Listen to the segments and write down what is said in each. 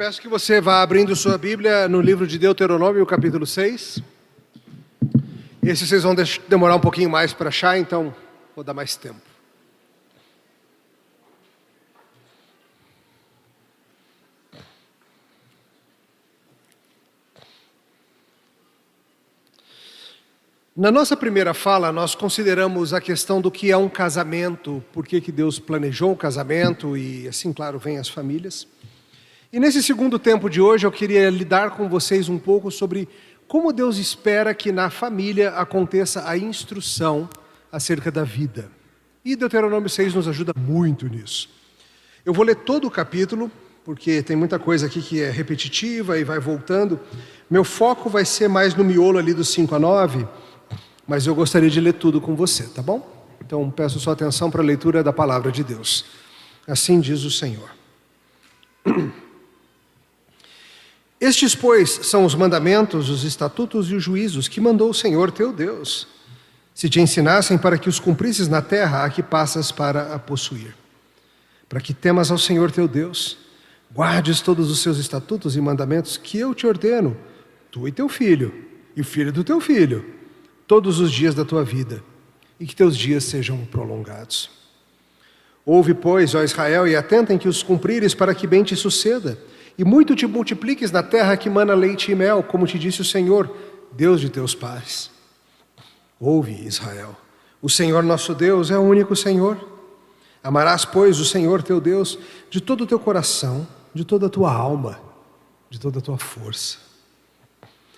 Peço que você vá abrindo sua Bíblia no livro de Deuteronômio, capítulo 6. Esse vocês vão demorar um pouquinho mais para achar, então vou dar mais tempo. Na nossa primeira fala, nós consideramos a questão do que é um casamento, por que Deus planejou o casamento e, assim, claro, vem as famílias. E nesse segundo tempo de hoje, eu queria lidar com vocês um pouco sobre como Deus espera que na família aconteça a instrução acerca da vida. E Deuteronômio 6 nos ajuda muito nisso. Eu vou ler todo o capítulo, porque tem muita coisa aqui que é repetitiva e vai voltando. Meu foco vai ser mais no miolo ali dos 5 a 9, mas eu gostaria de ler tudo com você, tá bom? Então peço sua atenção para a leitura da palavra de Deus. Assim diz o Senhor. Estes, pois, são os mandamentos, os estatutos e os juízos que mandou o Senhor teu Deus, se te ensinassem para que os cumprisses na terra a que passas para a possuir. Para que temas ao Senhor teu Deus, guardes todos os seus estatutos e mandamentos que eu te ordeno, tu e teu filho, e o filho do teu filho, todos os dias da tua vida, e que teus dias sejam prolongados. Ouve, pois, ó Israel, e atenta em que os cumprires para que bem te suceda, e muito te multipliques na terra que mana leite e mel, como te disse o Senhor, Deus de teus pais. Ouve, Israel, o Senhor nosso Deus é o único Senhor. Amarás, pois, o Senhor teu Deus de todo o teu coração, de toda a tua alma, de toda a tua força.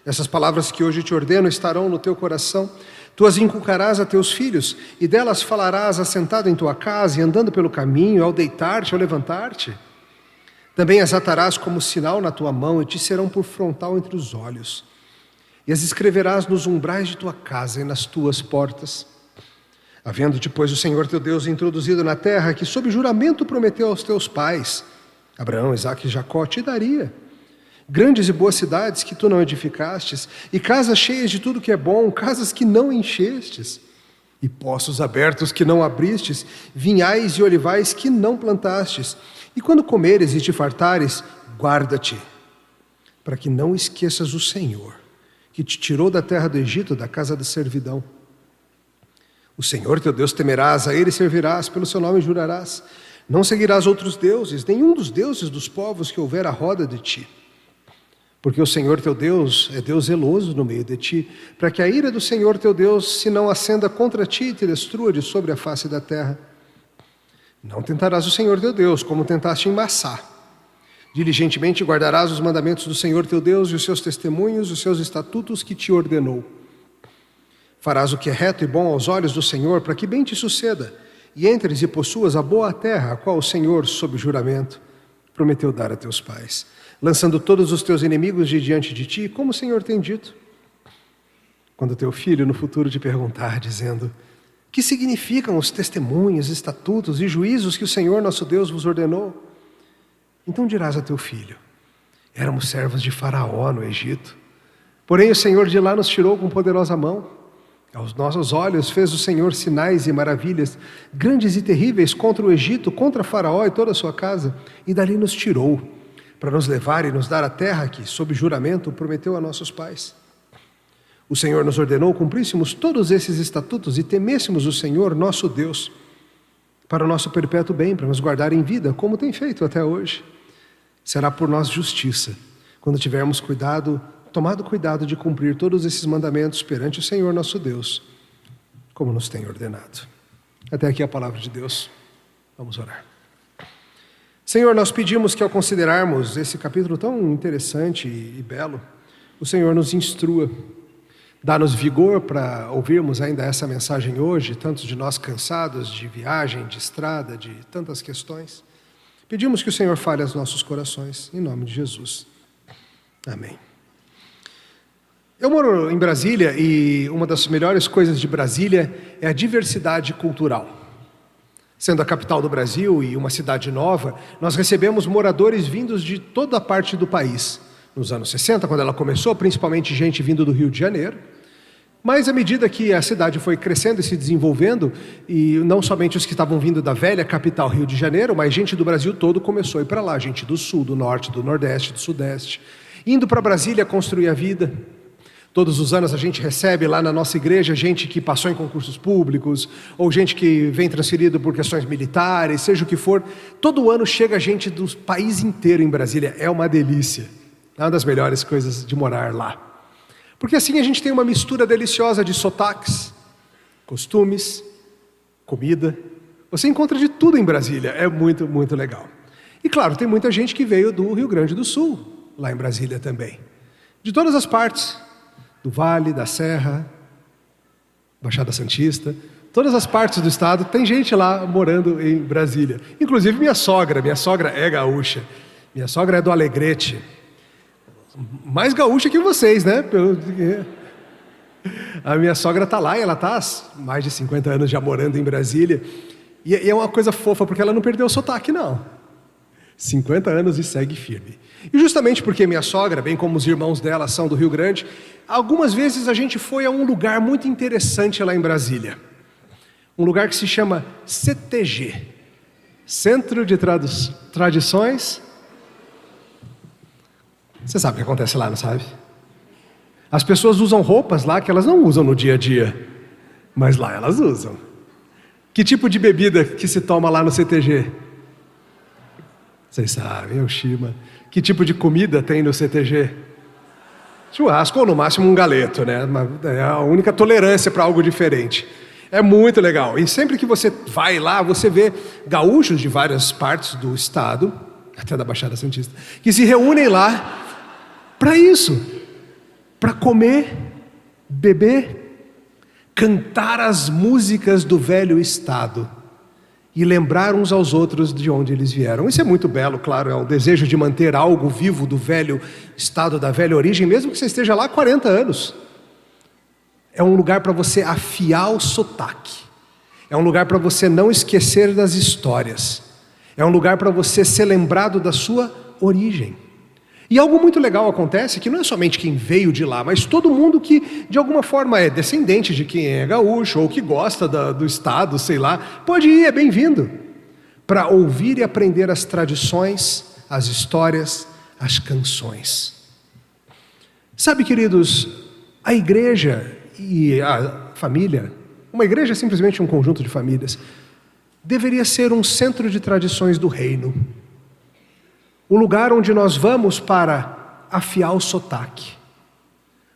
Essas palavras que hoje te ordeno estarão no teu coração, tu as inculcarás a teus filhos, e delas falarás assentado em tua casa e andando pelo caminho, ao deitar-te, ao levantar-te. Também as atarás como sinal na tua mão e te serão por frontal entre os olhos. E as escreverás nos umbrais de tua casa e nas tuas portas. Havendo-te, pois, o Senhor teu Deus introduzido na terra que sob juramento prometeu aos teus pais, Abraão, Isaque e Jacó, te daria grandes e boas cidades que tu não edificastes, e casas cheias de tudo que é bom, casas que não enchestes, e poços abertos que não abristes, vinhais e olivais que não plantastes. E quando comeres e te fartares, guarda-te, para que não esqueças o Senhor, que te tirou da terra do Egito, da casa da servidão. O Senhor teu Deus temerás, a ele servirás, pelo seu nome jurarás. Não seguirás outros deuses, nenhum dos deuses dos povos que houver à roda de ti. Porque o Senhor teu Deus é Deus zeloso no meio de ti, para que a ira do Senhor teu Deus se não acenda contra ti e te destrua de sobre a face da terra. Não tentarás o Senhor teu Deus, como tentaste em Massá. Diligentemente guardarás os mandamentos do Senhor teu Deus e os seus testemunhos, os seus estatutos que te ordenou. Farás o que é reto e bom aos olhos do Senhor, para que bem te suceda, e entres e possuas a boa terra, a qual o Senhor, sob juramento, prometeu dar a teus pais, lançando todos os teus inimigos de diante de ti, como o Senhor tem dito. Quando teu filho no futuro te perguntar, dizendo: que significam os testemunhos, estatutos e juízos que o Senhor nosso Deus vos ordenou? Então dirás a teu filho: éramos servos de Faraó no Egito, porém o Senhor de lá nos tirou com poderosa mão. Aos nossos olhos fez o Senhor sinais e maravilhas, grandes e terríveis contra o Egito, contra Faraó e toda a sua casa, e dali nos tirou, para nos levar e nos dar a terra que, sob juramento, prometeu a nossos pais. O Senhor nos ordenou cumpríssemos todos esses estatutos e temêssemos o Senhor, nosso Deus, para o nosso perpétuo bem, para nos guardar em vida, como tem feito até hoje. Será por nós justiça, quando tivermos tomado cuidado de cumprir todos esses mandamentos perante o Senhor, nosso Deus, como nos tem ordenado. Até aqui a palavra de Deus. Vamos orar. Senhor, nós pedimos que ao considerarmos esse capítulo tão interessante e belo, o Senhor nos instrua. Dá-nos vigor para ouvirmos ainda essa mensagem hoje, tantos de nós cansados de viagem, de estrada, de tantas questões. Pedimos que o Senhor fale aos nossos corações, em nome de Jesus. Amém. Eu moro em Brasília e uma das melhores coisas de Brasília é a diversidade cultural. Sendo a capital do Brasil e uma cidade nova, nós recebemos moradores vindos de toda a parte do país. Nos anos 60, quando ela começou, principalmente gente vindo do Rio de Janeiro, Mas à medida que a cidade foi crescendo e se desenvolvendo, e não somente os que estavam vindo da velha capital Rio de Janeiro, mas gente do Brasil todo começou a ir para lá, gente do Sul, do Norte, do Nordeste, do Sudeste, indo para Brasília construir a vida. Todos os anos a gente recebe lá na nossa igreja gente que passou em concursos públicos, ou gente que vem transferido por questões militares, seja o que for. Todo ano chega gente do país inteiro em Brasília, é uma delícia. É uma das melhores coisas de morar lá. Porque assim a gente tem uma mistura deliciosa de sotaques, costumes, comida. Você encontra de tudo em Brasília, é muito, muito legal. E claro, tem muita gente que veio do Rio Grande do Sul, lá em Brasília também. De todas as partes, do Vale, da Serra, Baixada Santista, todas as partes do estado, tem gente lá morando em Brasília. Inclusive minha sogra é gaúcha, minha sogra é do Alegrete. Mais gaúcha que vocês, né? A minha sogra está lá e ela está há mais de 50 anos já morando em Brasília. E é uma coisa fofa, porque ela não perdeu o sotaque, não. 50 anos e segue firme. E justamente porque minha sogra, bem como os irmãos dela, são do Rio Grande, algumas vezes a gente foi a um lugar muito interessante lá em Brasília. Um lugar que se chama CTG, Centro de Tradições. Você sabe o que acontece lá, não sabe? As pessoas usam roupas lá que elas não usam no dia a dia, mas lá elas usam. Que tipo de bebida que se toma lá no CTG? Vocês sabem, é o Shima. Que tipo de comida tem no CTG? Churrasco ou no máximo um galeto, né? É a única tolerância para algo diferente. É muito legal. E sempre que você vai lá, você vê gaúchos de várias partes do estado, até da Baixada Santista, que se reúnem lá para isso, para comer, beber, cantar as músicas do velho estado e lembrar uns aos outros de onde eles vieram. Isso é muito belo, claro, é um desejo de manter algo vivo do velho estado, da velha origem, mesmo que você esteja lá há 40 anos. É um lugar para você afiar o sotaque, é um lugar para você não esquecer das histórias, é um lugar para você ser lembrado da sua origem. E algo muito legal acontece, que não é somente quem veio de lá, mas todo mundo que de alguma forma é descendente de quem é gaúcho, ou que gosta do estado, sei lá, pode ir, é bem-vindo, para ouvir e aprender as tradições, as histórias, as canções. Sabe, queridos, a igreja e a família, uma igreja é simplesmente um conjunto de famílias, deveria ser um centro de tradições do reino. Um lugar onde nós vamos para afiar o sotaque,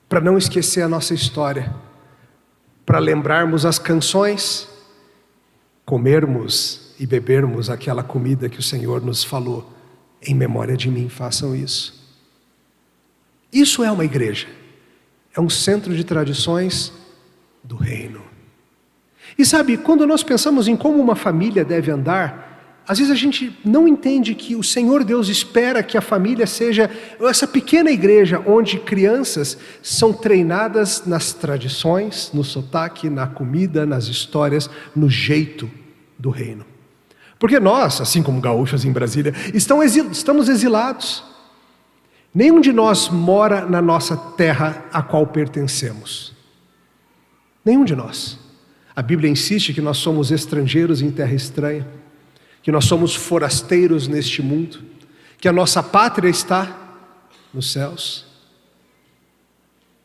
para não esquecer a nossa história, para lembrarmos as canções, comermos e bebermos aquela comida que o Senhor nos falou, em memória de mim, façam isso. Isso é uma igreja, é um centro de tradições do reino. E sabe, quando nós pensamos em como uma família deve andar, às vezes a gente não entende que o Senhor Deus espera que a família seja essa pequena igreja onde crianças são treinadas nas tradições, no sotaque, na comida, nas histórias, no jeito do reino. Porque nós, assim como gaúchos em Brasília, estamos exilados. Nenhum de nós mora na nossa terra a qual pertencemos. Nenhum de nós. A Bíblia insiste que nós somos estrangeiros em terra estranha, que nós somos forasteiros neste mundo, que a nossa pátria está nos céus.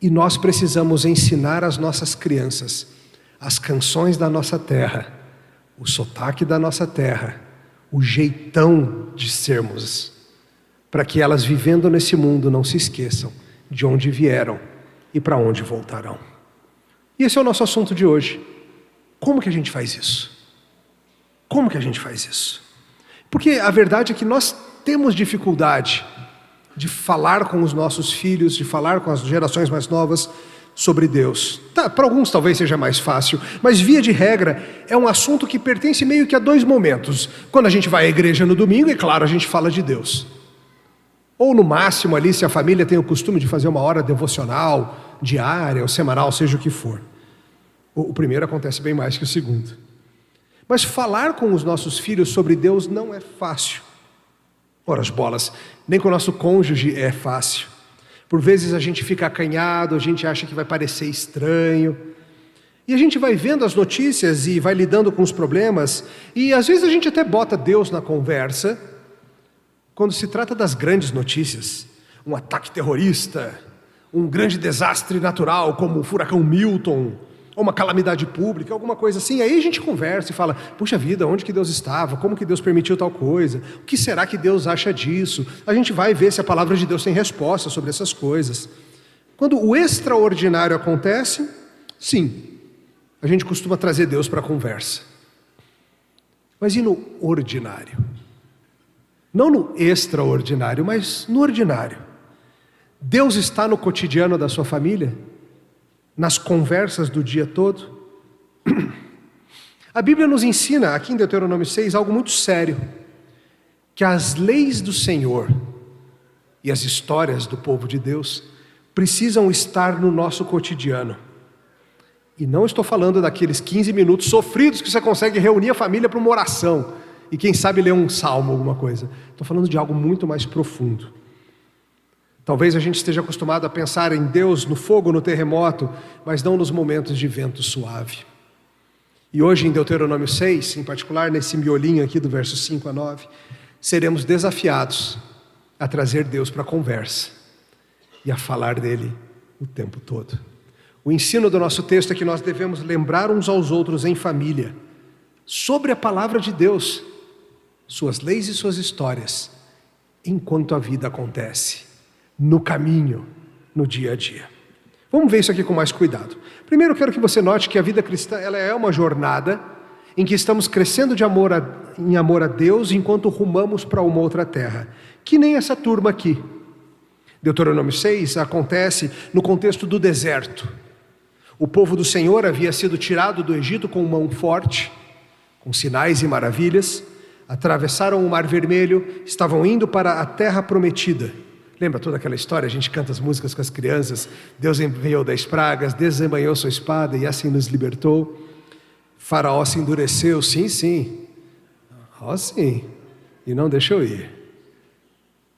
E nós precisamos ensinar às nossas crianças as canções da nossa terra, o sotaque da nossa terra, o jeitão de sermos, para que elas, vivendo nesse mundo, não se esqueçam de onde vieram e para onde voltarão. E esse é o nosso assunto de hoje. Como que a gente faz isso? Como que a gente faz isso? Porque a verdade é que nós temos dificuldade de falar com os nossos filhos, de falar com as gerações mais novas sobre Deus. Para alguns talvez seja mais fácil, mas via de regra é um assunto que pertence meio que a dois momentos. Quando a gente vai à igreja no domingo, é claro, a gente fala de Deus. Ou no máximo ali, se a família tem o costume de fazer uma hora devocional, diária ou semanal, seja o que for. O primeiro acontece bem mais que o segundo. Mas falar com os nossos filhos sobre Deus não é fácil. Ora as bolas, nem com o nosso cônjuge é fácil. Por vezes a gente fica acanhado, a gente acha que vai parecer estranho. E a gente vai vendo as notícias e vai lidando com os problemas. E às vezes a gente até bota Deus na conversa, quando se trata das grandes notícias. Um ataque terrorista, um grande desastre natural como o furacão Milton, ou uma calamidade pública, alguma coisa assim. Aí a gente conversa e fala, puxa vida, onde que Deus estava? Como que Deus permitiu tal coisa? O que será que Deus acha disso? A gente vai ver se a palavra de Deus tem resposta sobre essas coisas. Quando o extraordinário acontece, sim, a gente costuma trazer Deus para a conversa. Mas e no ordinário? Não no extraordinário, mas no ordinário. Deus está no cotidiano da sua família? Nas conversas do dia todo? A Bíblia nos ensina, aqui em Deuteronômio 6, algo muito sério. Que as leis do Senhor e as histórias do povo de Deus precisam estar no nosso cotidiano. E não estou falando daqueles 15 minutos sofridos que você consegue reunir a família para uma oração. E quem sabe ler um salmo, alguma coisa. Estou falando de algo muito mais profundo. Talvez a gente esteja acostumado a pensar em Deus no fogo, no terremoto, mas não nos momentos de vento suave. E hoje em Deuteronômio 6, em particular nesse miolinho aqui do verso 5 a 9, seremos desafiados a trazer Deus para a conversa e a falar dele o tempo todo. O ensino do nosso texto é que nós devemos lembrar uns aos outros em família sobre a palavra de Deus, suas leis e suas histórias, enquanto a vida acontece, no caminho, no dia a dia. Vamos ver isso aqui com mais cuidado. Primeiro eu quero que você note que a vida cristã ela é uma jornada em que estamos crescendo em amor a Deus enquanto rumamos para uma outra terra, que nem essa turma aqui. Deuteronômio 6 acontece no contexto do deserto. O povo do Senhor havia sido tirado do Egito com mão forte, com sinais e maravilhas, atravessaram o Mar Vermelho, estavam indo para a terra prometida. Lembra toda aquela história? A gente canta as músicas com as crianças, Deus enviou 10 pragas, desembainhou sua espada e assim nos libertou. Faraó se endureceu, sim, sim, sim, e não deixou ir.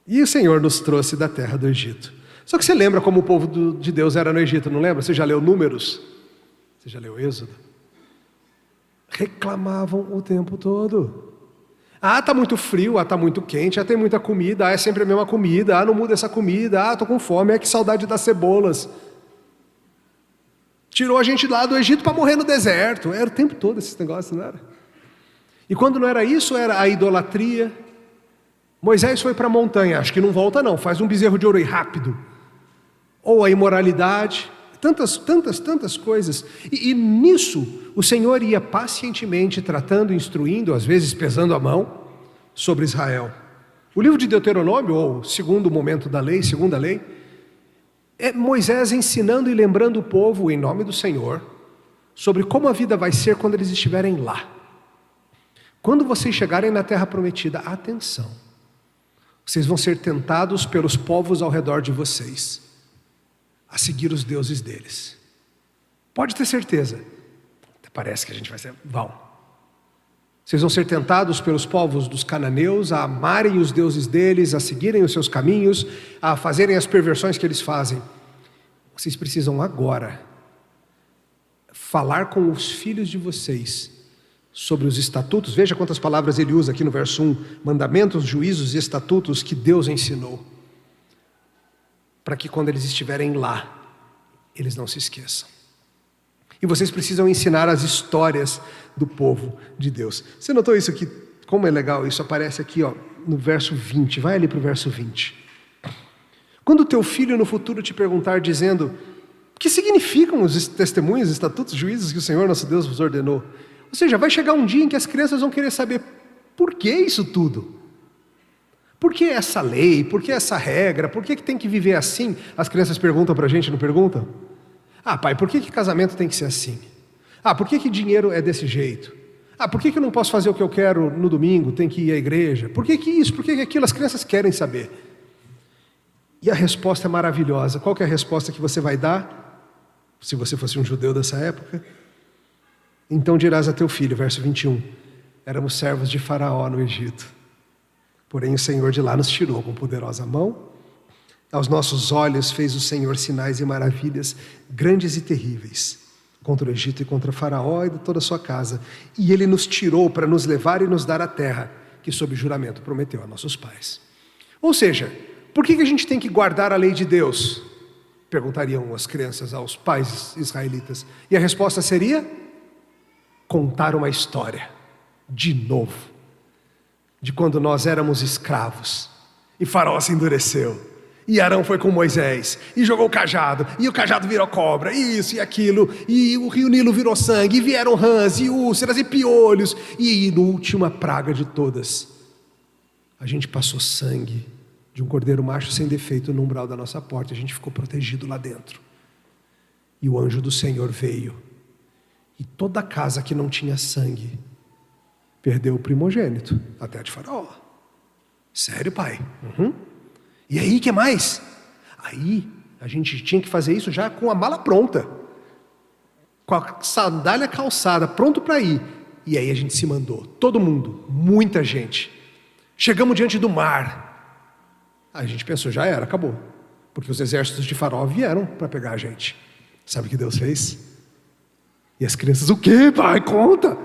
E o Senhor nos trouxe da terra do Egito. Só que você lembra como o povo de Deus era no Egito, não lembra? Você já leu Números? Você já leu Êxodo? Reclamavam o tempo todo. Ah, está muito frio, está muito quente, tem muita comida, é sempre a mesma comida, não muda essa comida, estou com fome, que saudade das cebolas. Tirou a gente lá do Egito para morrer no deserto. Era o tempo todo esses negócios, não era? E quando não era isso, era a idolatria. Moisés foi para a montanha, acho que não volta não, faz um bezerro de ouro aí rápido. Ou a imoralidade, tantas coisas. E nisso, o Senhor ia pacientemente tratando, instruindo, às vezes pesando a mão, sobre Israel. O livro de Deuteronômio, ou segundo momento da lei, segunda lei, é Moisés ensinando e lembrando o povo, em nome do Senhor, sobre como a vida vai ser quando eles estiverem lá. Quando vocês chegarem na terra prometida, atenção, vocês vão ser tentados pelos povos ao redor de vocês a seguir os deuses deles. Pode ter certeza. Parece que a gente vai ser... Vocês vão ser tentados pelos povos dos cananeus a amarem os deuses deles, a seguirem os seus caminhos, a fazerem as perversões que eles fazem. Vocês precisam agora falar com os filhos de vocês sobre os estatutos. Veja quantas palavras ele usa aqui no verso 1. Mandamentos, juízos e estatutos que Deus ensinou. Para que quando eles estiverem lá, eles não se esqueçam. E vocês precisam ensinar as histórias do povo de Deus. Você notou isso aqui? Como é legal, isso aparece aqui no verso 20. Vai ali para o verso 20. Quando o teu filho no futuro te perguntar dizendo: o que significam os testemunhos, estatutos, juízos que o Senhor nosso Deus vos ordenou? Ou seja, vai chegar um dia em que as crianças vão querer saber por que isso tudo? Por que essa lei? Por que essa regra? Por que tem que viver assim? As crianças perguntam para a gente, não perguntam? Ah, pai, por que casamento tem que ser assim? Ah, por que dinheiro é desse jeito? Ah, por que eu não posso fazer o que eu quero no domingo, tem que ir à igreja? Por que isso? Por que aquilo? As crianças querem saber. E a resposta é maravilhosa. Qual que é a resposta que você vai dar? Se você fosse um judeu dessa época? Então dirás a teu filho, verso 21, éramos servos de Faraó no Egito. Porém o Senhor de lá nos tirou com poderosa mão. Aos nossos olhos fez o Senhor sinais e maravilhas, grandes e terríveis, contra o Egito e contra Faraó e de toda a sua casa. E ele nos tirou para nos levar e nos dar a terra, que sob juramento prometeu a nossos pais. Ou seja, por que a gente tem que guardar a lei de Deus? Perguntariam as crianças aos pais israelitas. E a resposta seria: contar uma história, de novo, de quando nós éramos escravos, e Faraó se endureceu, e Arão foi com Moisés, e jogou o cajado virou cobra, e isso e aquilo, e o rio Nilo virou sangue, e vieram rãs, e úlceras, e piolhos, e na última praga de todas, a gente passou sangue de um cordeiro macho sem defeito no umbral da nossa porta, a gente ficou protegido lá dentro, e o anjo do Senhor veio, e toda a casa que não tinha sangue, perdeu o primogênito, até a de Faraó. Sério, pai? E aí, o que mais? Aí, a gente tinha que fazer isso já com a mala pronta, com a sandália calçada, pronto para ir. E aí a gente se mandou, todo mundo, muita gente. Chegamos diante do mar. Aí a gente pensou, já era, acabou. Porque os exércitos de Faraó vieram para pegar a gente. Sabe o que Deus fez? E as crianças, o quê, pai? Conta!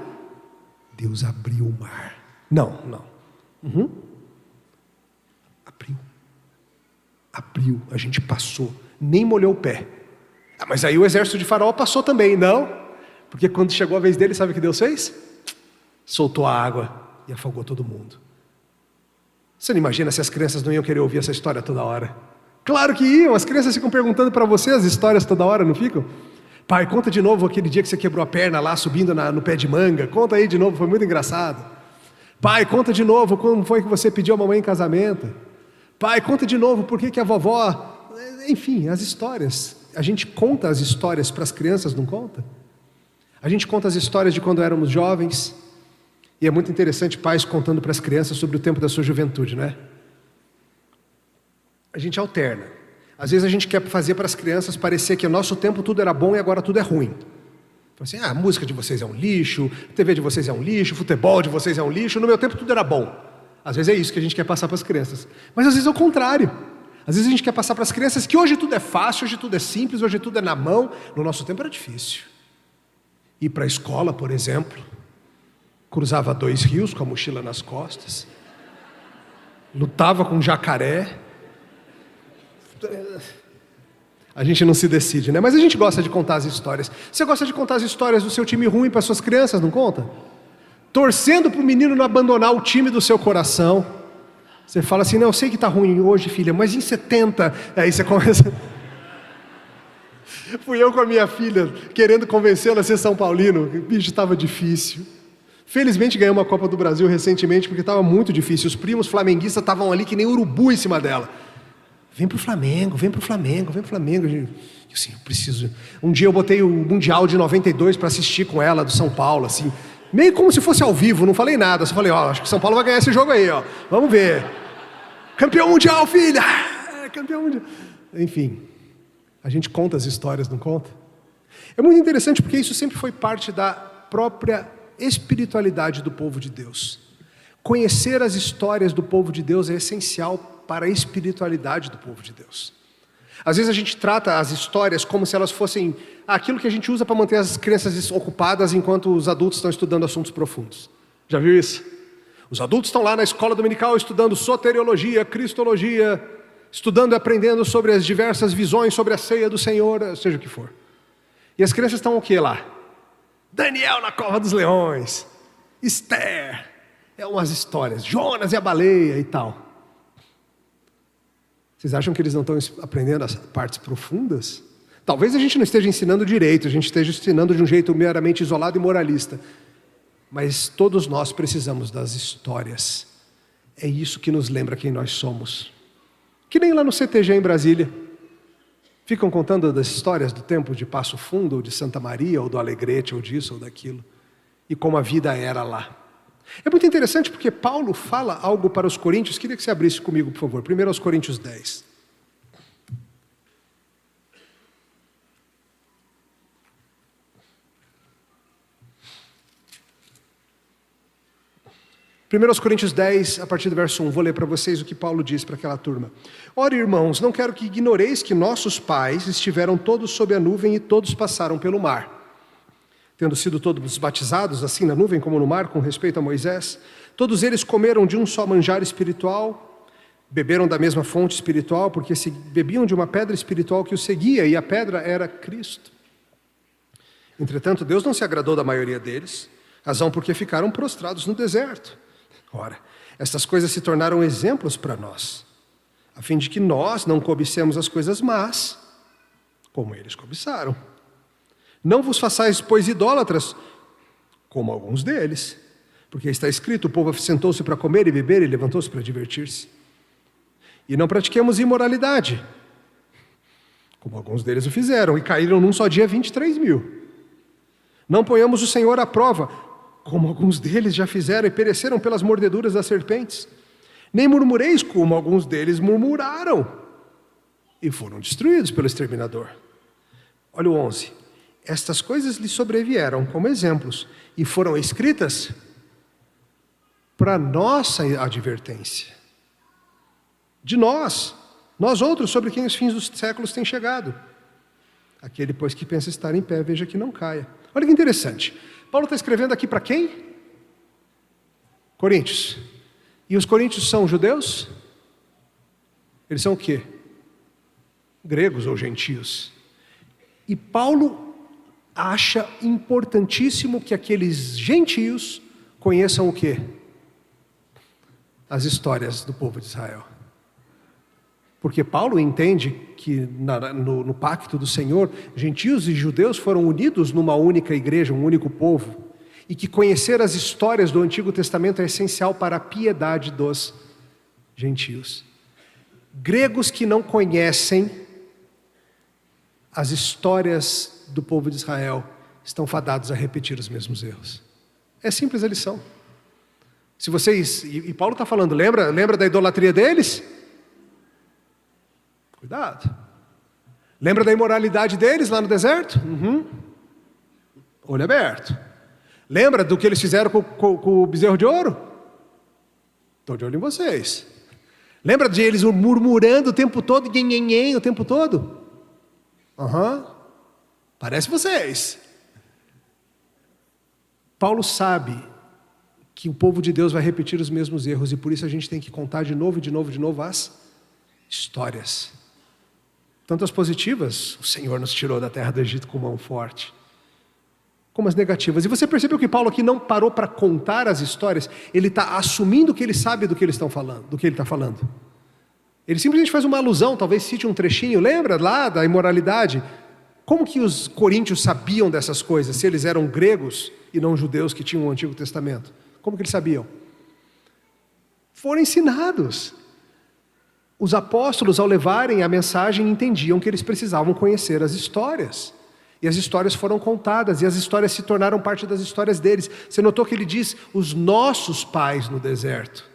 Deus abriu o mar. Não. Abriu, a gente passou, nem molhou o pé. Mas aí o exército de Faraó passou também, não? Porque quando chegou a vez dele, sabe o que Deus fez? Soltou a água e afogou todo mundo. Você não imagina se as crianças não iam querer ouvir essa história toda hora? Claro que iam, as crianças ficam perguntando para você as histórias toda hora, não ficam? Pai, conta de novo aquele dia que você quebrou a perna lá subindo no pé de manga, conta aí de novo, foi muito engraçado. Pai, conta de novo como foi que você pediu a mamãe em casamento. Pai, conta de novo por que a vovó... Enfim, as histórias. A gente conta as histórias para as crianças, não conta? A gente conta as histórias de quando éramos jovens. E é muito interessante pais contando para as crianças sobre o tempo da sua juventude, né? A gente alterna. Às vezes a gente quer fazer para as crianças parecer que o nosso tempo tudo era bom e agora tudo é ruim. Assim, a música de vocês é um lixo, a TV de vocês é um lixo, o futebol de vocês é um lixo, no meu tempo tudo era bom. Às vezes é isso que a gente quer passar para as crianças. Mas às vezes é o contrário. Às vezes a gente quer passar para as crianças que hoje tudo é fácil, hoje tudo é simples, hoje tudo é na mão. No nosso tempo era difícil. Ir para a escola, por exemplo, cruzava 2 rios com a mochila nas costas, lutava com um jacaré. A gente não se decide, né? Mas a gente gosta de contar as histórias. Você gosta de contar as histórias do seu time ruim para suas crianças, não conta? Torcendo para o menino não abandonar o time do seu coração. Você fala assim, não, eu sei que está ruim hoje, filha, mas em 70... Aí você começa... Fui eu com a minha filha, querendo convencê-la a ser São Paulino. O bicho estava difícil. Felizmente ganhamos a Copa do Brasil recentemente, porque estava muito difícil. Os primos flamenguistas estavam ali que nem urubu em cima dela. Vem pro Flamengo, vem pro Flamengo, vem pro Flamengo. Eu assim, eu preciso... Um dia eu botei o Mundial de 92 para assistir com ela, do São Paulo, assim... Meio como se fosse ao vivo, não falei nada. Só falei, acho que São Paulo vai ganhar esse jogo aí, Vamos ver. Campeão mundial, filha! Campeão mundial. Enfim, a gente conta as histórias, não conta? É muito interessante porque isso sempre foi parte da própria espiritualidade do povo de Deus. Conhecer as histórias do povo de Deus é essencial para a espiritualidade do povo de Deus. Às vezes a gente trata as histórias como se elas fossem aquilo que a gente usa para manter as crianças ocupadas enquanto os adultos estão estudando assuntos profundos. Já viu isso? Os adultos estão lá na escola dominical estudando soteriologia, cristologia, estudando e aprendendo sobre as diversas visões sobre a ceia do Senhor, seja o que for. E as crianças estão o que lá? Daniel na cova dos leões, Esther, umas histórias, Jonas e a baleia e tal. Vocês acham que eles não estão aprendendo as partes profundas? Talvez a gente não esteja ensinando direito, a gente esteja ensinando de um jeito meramente isolado e moralista. Mas todos nós precisamos das histórias. É isso que nos lembra quem nós somos. Que nem lá no CTG em Brasília. Ficam contando das histórias do tempo de Passo Fundo, ou de Santa Maria, ou do Alegrete, ou disso, ou daquilo. E como a vida era lá. É muito interessante porque Paulo fala algo para os coríntios. Queria que você abrisse comigo, por favor. Primeiro aos Coríntios 10. 1 Coríntios 10, a partir do verso 1, vou ler para vocês o que Paulo diz para aquela turma. Ora, irmãos, não quero que ignoreis que nossos pais estiveram todos sob a nuvem e todos passaram pelo mar. Tendo sido todos batizados, assim na nuvem como no mar, com respeito a Moisés, todos eles comeram de um só manjar espiritual, beberam da mesma fonte espiritual, porque bebiam de uma pedra espiritual que os seguia, e a pedra era Cristo. Entretanto, Deus não se agradou da maioria deles, razão porque ficaram prostrados no deserto. Ora, estas coisas se tornaram exemplos para nós, a fim de que nós não cobicemos as coisas más, como eles cobiçaram. Não vos façais, pois, idólatras, como alguns deles, porque está escrito, o povo sentou-se para comer e beber e levantou-se para divertir-se. E não pratiquemos imoralidade, como alguns deles o fizeram, e caíram num só dia 23.000. Não ponhamos o Senhor à prova, como alguns deles já fizeram e pereceram pelas mordeduras das serpentes. Nem murmureis, como alguns deles murmuraram e foram destruídos pelo exterminador. Olha o 11. Estas coisas lhe sobrevieram como exemplos e foram escritas para nossa advertência. De nós outros, sobre quem os fins dos séculos têm chegado. Aquele, pois, que pensa estar em pé, veja que não caia. Olha que interessante. Paulo está escrevendo aqui para quem? Coríntios. E os coríntios são judeus? Eles são o quê? Gregos ou gentios. E Paulo acha importantíssimo que aqueles gentios conheçam o quê? As histórias do povo de Israel. Porque Paulo entende que no pacto do Senhor, gentios e judeus foram unidos numa única igreja, um único povo, e que conhecer as histórias do Antigo Testamento é essencial para a piedade dos gentios. Gregos que não conhecem as histórias do povo de Israel estão fadados a repetir os mesmos erros. É simples a lição. Se vocês, e Paulo está falando, lembra da idolatria deles? Cuidado. Lembra da imoralidade deles lá no deserto? Olho aberto. Lembra do que eles fizeram com o bezerro de ouro? Estou de olho em vocês. Lembra de eles murmurando o tempo todo, nhenhenhen, o tempo todo? Parece vocês. Paulo sabe que o povo de Deus vai repetir os mesmos erros, e por isso a gente tem que contar de novo as histórias. Tanto as positivas, o Senhor nos tirou da terra do Egito com mão forte, como as negativas. E você percebeu que Paulo aqui não parou para contar as histórias, ele está assumindo que ele sabe do que ele está falando. Ele simplesmente faz uma alusão, talvez cite um trechinho, lembra lá da imoralidade? Como que os coríntios sabiam dessas coisas, se eles eram gregos e não judeus que tinham o Antigo Testamento? Como que eles sabiam? Foram ensinados. Os apóstolos, ao levarem a mensagem, entendiam que eles precisavam conhecer as histórias. E as histórias foram contadas, e as histórias se tornaram parte das histórias deles. Você notou que ele diz, os nossos pais no deserto.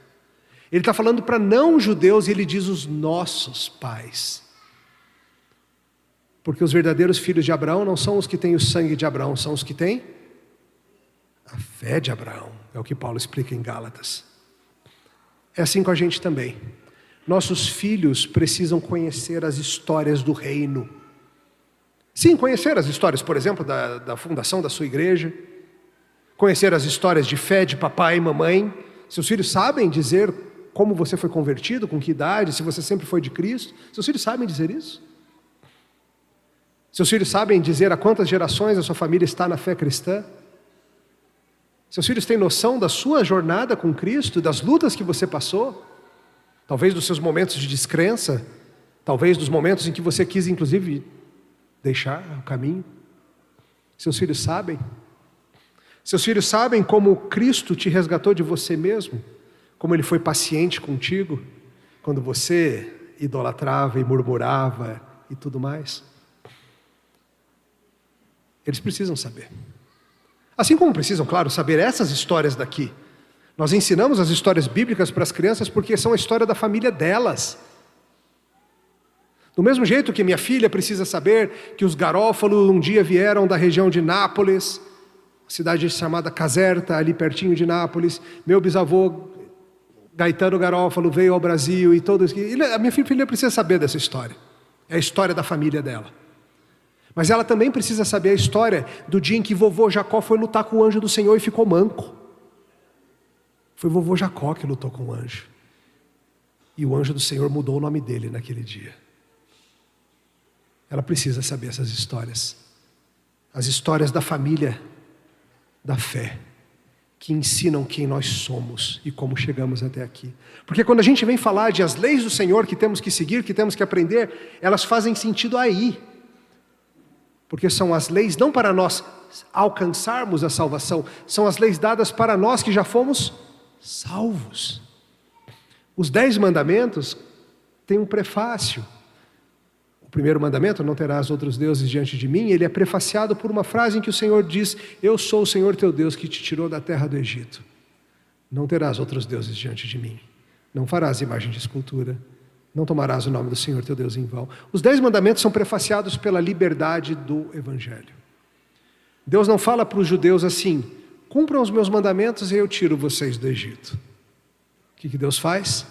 Ele está falando para não-judeus, e ele diz os nossos pais. Porque os verdadeiros filhos de Abraão não são os que têm o sangue de Abraão, são os que têm a fé de Abraão. É o que Paulo explica em Gálatas. É assim com a gente também. Nossos filhos precisam conhecer as histórias do reino. Sim, conhecer as histórias, por exemplo, da fundação da sua igreja. Conhecer as histórias de fé de papai e mamãe. Seus filhos sabem dizer como você foi convertido, com que idade, se você sempre foi de Cristo. Seus filhos sabem dizer isso? Seus filhos sabem dizer há quantas gerações a sua família está na fé cristã? Seus filhos têm noção da sua jornada com Cristo, das lutas que você passou? Talvez dos seus momentos de descrença, talvez dos momentos em que você quis, inclusive, deixar o caminho. Seus filhos sabem? Seus filhos sabem como Cristo te resgatou de você mesmo? Como Ele foi paciente contigo, quando você idolatrava e murmurava e tudo mais? Eles precisam saber. Assim como precisam, claro, saber essas histórias daqui. Nós ensinamos as histórias bíblicas para as crianças porque são a história da família delas. Do mesmo jeito que minha filha precisa saber que os Garófalo um dia vieram da região de Nápoles, cidade chamada Caserta, ali pertinho de Nápoles. Meu bisavô, Gaetano Garofalo, veio ao Brasil e todo isso. A minha filha precisa saber dessa história. É a história da família dela. Mas ela também precisa saber a história do dia em que vovô Jacó foi lutar com o anjo do Senhor e ficou manco. Foi vovô Jacó que lutou com o anjo. E o anjo do Senhor mudou o nome dele naquele dia. Ela precisa saber essas histórias. As histórias da família, da fé, que ensinam quem nós somos e como chegamos até aqui. Porque quando a gente vem falar de as leis do Senhor que temos que seguir, que temos que aprender, elas fazem sentido aí. Porque são as leis não para nós alcançarmos a salvação, são as leis dadas para nós que já fomos salvos. Os 10 mandamentos têm um prefácio. O primeiro mandamento, não terás outros deuses diante de mim, ele é prefaciado por uma frase em que o Senhor diz: eu sou o Senhor teu Deus que te tirou da terra do Egito. Não terás outros deuses diante de mim. Não farás imagem de escultura. Não tomarás o nome do Senhor teu Deus em vão. Os 10 mandamentos são prefaciados pela liberdade do Evangelho. Deus não fala para os judeus assim: cumpram os meus mandamentos e eu tiro vocês do Egito. O que Deus faz?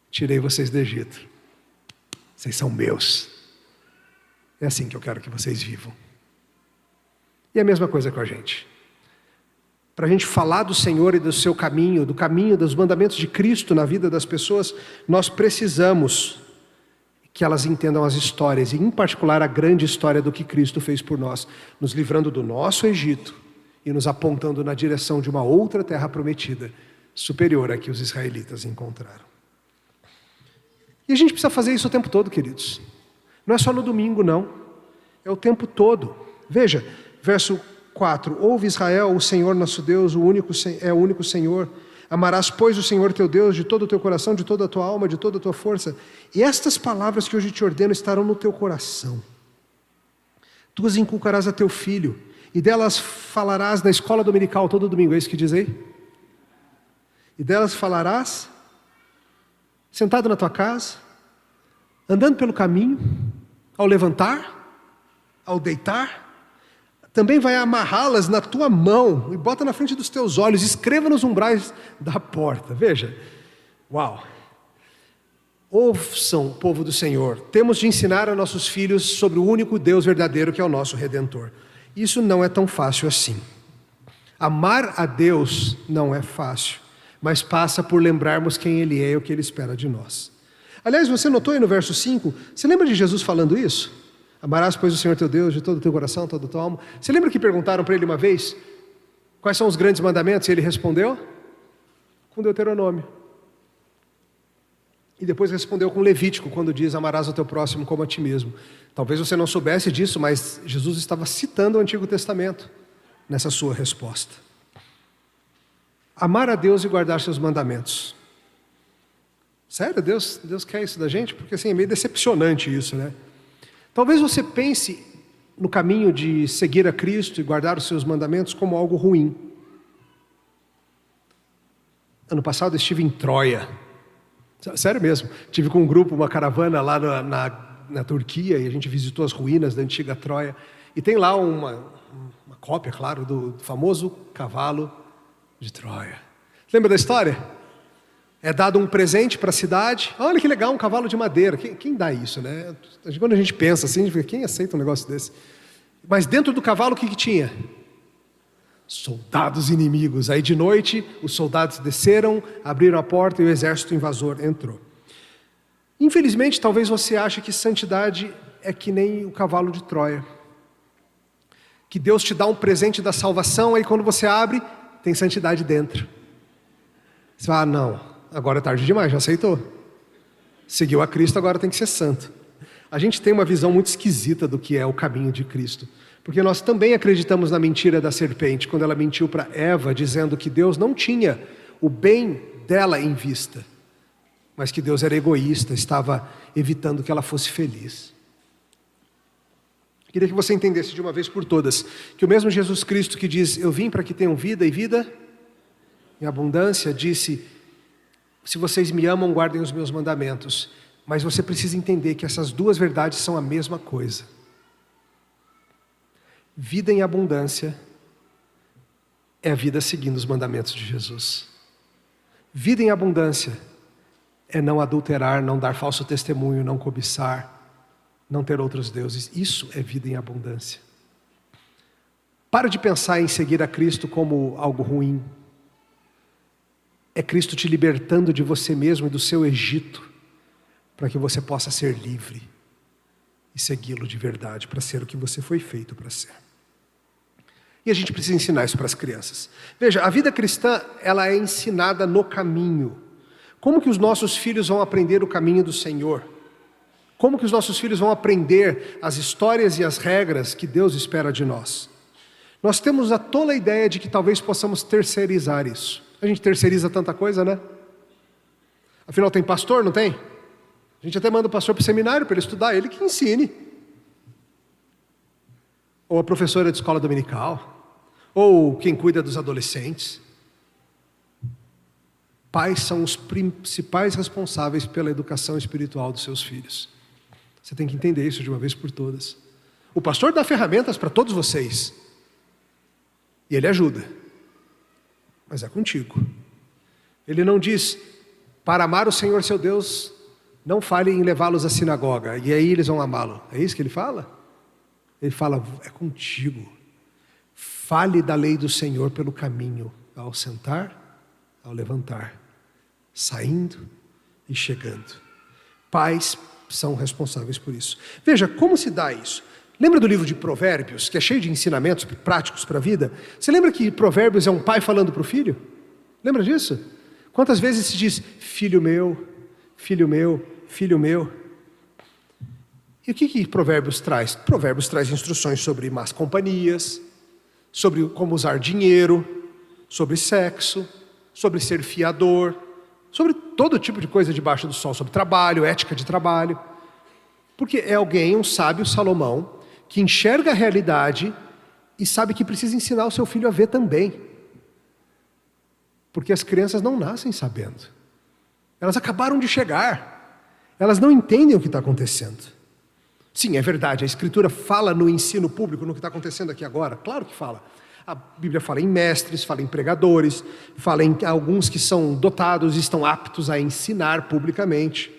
Tirei vocês do Egito. Vocês são meus. É assim que eu quero que vocês vivam. E a mesma coisa com a gente. Para a gente falar do Senhor e do seu caminho, do caminho dos mandamentos de Cristo na vida das pessoas, nós precisamos que elas entendam as histórias, e em particular a grande história do que Cristo fez por nós, nos livrando do nosso Egito e nos apontando na direção de uma outra terra prometida, superior à que os israelitas encontraram. E a gente precisa fazer isso o tempo todo, queridos. Não é só no domingo, não. É o tempo todo. Veja, verso 4. Ouve Israel, o Senhor nosso Deus, é o único Senhor. Amarás, pois, o Senhor teu Deus de todo o teu coração, de toda a tua alma, de toda a tua força. E estas palavras que hoje te ordeno estarão no teu coração. Tu as inculcarás a teu filho, e delas falarás na escola dominical todo domingo. É isso que diz aí? E delas falarás sentado na tua casa, andando pelo caminho, ao levantar, ao deitar. Também vai amarrá-las na tua mão e bota na frente dos teus olhos, escreva nos umbrais da porta. Veja, uau! Ouçam, povo do Senhor, temos de ensinar a nossos filhos sobre o único Deus verdadeiro que é o nosso Redentor. Isso não é tão fácil assim. Amar a Deus não é fácil, mas passa por lembrarmos quem Ele é e o que Ele espera de nós. Aliás, você notou aí no verso 5, você lembra de Jesus falando isso? Amarás, pois, o Senhor teu Deus de todo o teu coração, toda a tua alma. Você lembra que perguntaram para Ele uma vez, quais são os grandes mandamentos? E Ele respondeu com Deuteronômio. E depois respondeu com Levítico, quando diz, amarás o teu próximo como a ti mesmo. Talvez você não soubesse disso, mas Jesus estava citando o Antigo Testamento nessa sua resposta. Amar a Deus e guardar seus mandamentos. Sério, Deus quer isso da gente? Porque assim, é meio decepcionante isso, né? Talvez você pense no caminho de seguir a Cristo e guardar os seus mandamentos como algo ruim. Ano passado eu estive em Troia. Sério mesmo. Estive com um grupo, uma caravana lá na Turquia, e a gente visitou as ruínas da antiga Troia. E tem lá uma cópia, claro, do famoso cavalo de Troia. Lembra da história? É dado um presente para a cidade. Olha que legal, um cavalo de madeira. Quem dá isso, né? Quando a gente pensa assim, a gente fica, quem aceita um negócio desse? Mas dentro do cavalo o que tinha? Soldados inimigos. Aí de noite os soldados desceram, abriram a porta e o exército invasor entrou. Infelizmente, talvez você ache que santidade é que nem o cavalo de Troia. Que Deus te dá um presente da salvação, aí quando você abre, tem santidade dentro. Você fala, não, agora é tarde demais, já aceitou. Seguiu a Cristo, agora tem que ser santo. A gente tem uma visão muito esquisita do que é o caminho de Cristo. Porque nós também acreditamos na mentira da serpente, quando ela mentiu para Eva, dizendo que Deus não tinha o bem dela em vista, mas que Deus era egoísta, estava evitando que ela fosse feliz. Queria que você entendesse de uma vez por todas, que o mesmo Jesus Cristo que diz, eu vim para que tenham vida e vida em abundância, disse, se vocês me amam, guardem os meus mandamentos. Mas você precisa entender que essas duas verdades são a mesma coisa. Vida em abundância é a vida seguindo os mandamentos de Jesus. Vida em abundância é não adulterar, não dar falso testemunho, não cobiçar, não ter outros deuses. Isso é vida em abundância. Para de pensar em seguir a Cristo como algo ruim. É Cristo te libertando de você mesmo e do seu Egito, para que você possa ser livre e segui-lo de verdade, para ser o que você foi feito para ser. E a gente precisa ensinar isso para as crianças. Veja, a vida cristã, ela é ensinada no caminho. Como que os nossos filhos vão aprender o caminho do Senhor? Como que os nossos filhos vão aprender as histórias e as regras que Deus espera de nós? Nós temos a tola ideia de que talvez possamos terceirizar isso. A gente terceiriza tanta coisa, né? Afinal, tem pastor, não tem? A gente até manda o pastor para o seminário para ele estudar, ele que ensine. Ou a professora de escola dominical, ou quem cuida dos adolescentes. Pais são os principais responsáveis pela educação espiritual dos seus filhos. Você tem que entender isso de uma vez por todas. O pastor dá ferramentas para todos vocês. E ele ajuda. Mas é contigo. Ele não diz, para amar o Senhor seu Deus, não fale em levá-los à sinagoga, e aí eles vão amá-lo. É isso que ele fala? Ele fala, é contigo. Fale da lei do Senhor pelo caminho, ao sentar, ao levantar, saindo e chegando. Pais são responsáveis por isso. Veja, como se dá isso? Lembra do livro de Provérbios, que é cheio de ensinamentos práticos para a vida? Você lembra que Provérbios é um pai falando para o filho? Lembra disso? Quantas vezes se diz, filho meu, filho meu, filho meu? E o que Provérbios traz? Provérbios traz instruções sobre más companhias, sobre como usar dinheiro, sobre sexo, sobre ser fiador, sobre todo tipo de coisa debaixo do sol, sobre trabalho, ética de trabalho. Porque é alguém, um sábio, Salomão, que enxerga a realidade e sabe que precisa ensinar o seu filho a ver também. Porque as crianças não nascem sabendo. Elas acabaram de chegar. Elas não entendem o que está acontecendo. Sim, é verdade, a Escritura fala no ensino público, no que está acontecendo aqui agora. Claro que fala. A Bíblia fala em mestres, fala em pregadores, fala em alguns que são dotados e estão aptos a ensinar publicamente.